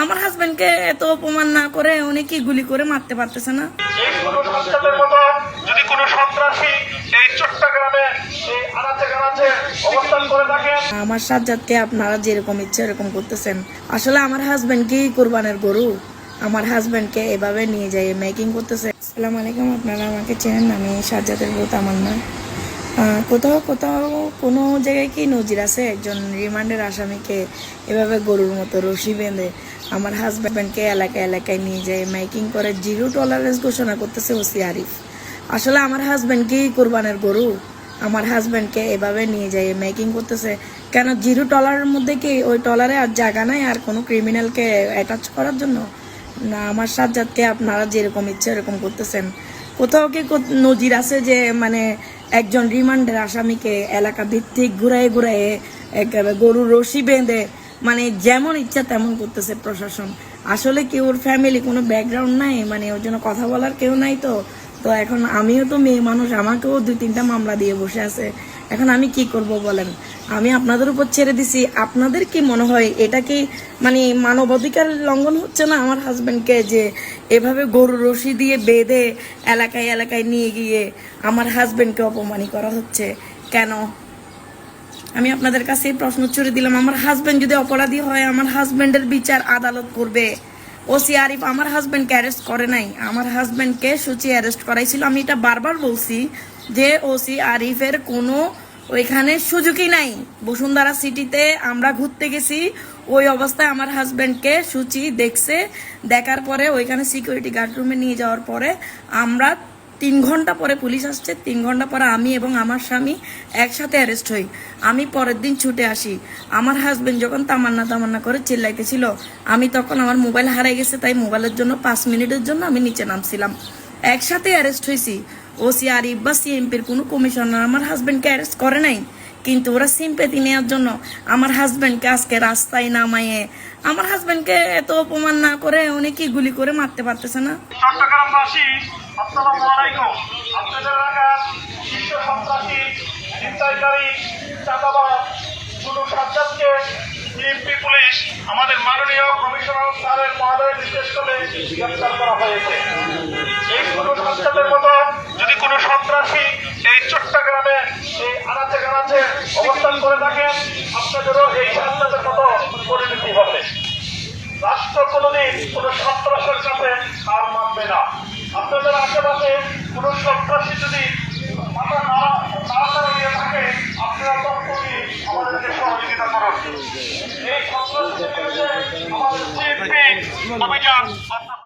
আমার হাজবেন্ডকে এত অপমান না করে উনি কি গুলি করে মারতে পারতেছে না? যদি কোনো সন্ত্রাসী এই চট্টগ্রামে এই আনাচে কানাচে অবস্থান করে থাকেন, আমার সাজ্জাদকে আপনারা যেরকম ইচ্ছে এরকম করতেছেন। আসলে আমার হাজবেন্ড কি কোরবানের গরু? আমার হাজবেন্ডকে এভাবে নিয়ে যাই মেকিং করতেছে। আসসালামু আলাইকুম, আপনারা আমাকে চেনেন, আমি সাজ্জাদের বউ তামান্না। কোথাও কোথাও কোনো জায়গায় কি নজির আছে একজন রিমান্ডের আসামিকে এভাবে গরুর মতো রশি বেঁধে আমার হাজব্যান্ডকে এলাকায় এলাকায় নিয়ে যায় মাইকিং করে জিরো টলারেন্স ঘোষণা করতেছে ওসি আরিফ। আসলে আমার হাজব্যান্ড কি কোরবানের গরু? আমার হাজব্যান্ডকে এভাবে নিয়ে যায় মেকিং করতেছে কেন? জিরো টলারের মধ্যে কি ওই টলারে আর জায়গা নাই আর কোনো ক্রিমিনালকে অ্যাটাচ করার জন্য? না, আমার সাজ্জাদকে আপনারা যেরকম ইচ্ছে এরকম করতেছেন। কোথাও কি নজির আছে যে মানে একজন রিমান্ডের আসামিকে এলাকা ভিত্তিক ঘুরাই ঘুরাইয়ে গরুর রশি বেঁধে মানে যেমন ইচ্ছা তেমন করতেছে প্রশাসন? আসলে কি ওর ফ্যামিলি কোনো ব্যাকগ্রাউন্ড নাই, মানে ওর জন্য কথা বলার কেউ নাই? তো তো এখন আমিও তো মেয়ে মানুষ, আমাকেও 2-3টা মামলা দিয়ে বসে আছে। এখন আমি কি করব বলেন? আমি আপনাদের উপর ছেড়ে দিছি। আপনাদের কি মনে হয় এটা কি মানে মানবাধিকার লঙ্ঘন হচ্ছে না আমার হাজবেন্ডকে যে এভাবে গরুর রশি দিয়ে বেঁধে এলাকায় এলাকায় নিয়ে গিয়ে আমার হাজবেন্ডকে অপমানি করা হচ্ছে কেন? আমি আপনাদের কাছে এই প্রশ্ন ছুড়ে দিলাম। আমার হাজবেন্ড যদি অপরাধী হয় আমার হাজবেন্ডের বিচার আদালত করবে। ওসি আরিফ আমার হাজবেন্ডকে অ্যারেস্ট করে নাই, আমার হাজবেন্ডকে সুচি অ্যারেস্ট করাইছিল। আমি এটা বারবার বলছি যে ওসি আরিফের কোনো ওইখানে সুযোগই নাই। বসুন্ধরা সিটিতে আমরা ঘুরতে গেছি, ওই অবস্থায় আমার হাজবেন্ডকে সুচি দেখছে। দেখার পরে ওইখানে সিকিউরিটি গার্ড রুমে নিয়ে যাওয়ার পরে আমরা 3 ঘন্টা পরে পুলিশ আসছে, 3 ঘন্টা পরে আমি এবং আমার স্বামী একসাথে অ্যারেস্ট হই। আমি পরের দিন ছুটে আসি। আমার হাজবেন্ড যখন তামান্না তামান্না করে চিল্লাইতেছিল, আমি তখন আমার মোবাইল হারাই গেছে, তাই মোবাইলের জন্য 5 মিনিটের জন্য আমি নিচে নামছিলাম। একসাথে অ্যারেস্ট হয়েছি। ওসি আরিফ বা সিএমপির কোনো কমিশনার আমার হাজবেন্ডকে অ্যারেস্ট করে নাই, কিন্তু ওরা সিম্পেথি নেওয়ার জন্য আমার হাজবেন্ডকে আজকে রাস্তায় নামাইয়ে আমার হাজবেন্ডকে এত অপমান না করে উনি কি গুলি করে মারতে পারতেছে না? চট্টগ্রামবাসী আসসালামু আলাইকুম। আপনাদের এলাকার শীর্ষ সন্ত্রাসী ছিনতাইকারী চাঁদাবাজ শুধু সাজ্জাদকে বিএনপি পুলিশ আমাদের মাননীয় কমিশনার স্যারের মহোদয়ের নির্দেশ করে গ্রেফতার করা হয়েছে। এই শুধু সাজ্জাদের মতো যদি কোনো সন্ত্রাসী এই চট্টগ্রামে এই আনাচে কানাচে অবস্থান করে থাকেন, আপনাদেরও এই সাজ্জাদের মতো পরিণতি হবে। রাষ্ট্র কোনোদিন কোনো সন্ত্রাসের কাছে হার মানবে না। আপনাদের আশেপাশে কোনো সন্ত্রাসী যদি মাথা নাড়াচাড়া দিয়ে থাকে, আপনারা তখনই আমাদেরকে সহযোগিতা করুন। এই সন্ত্রাসীদের বিরুদ্ধে আমাদের অভিযান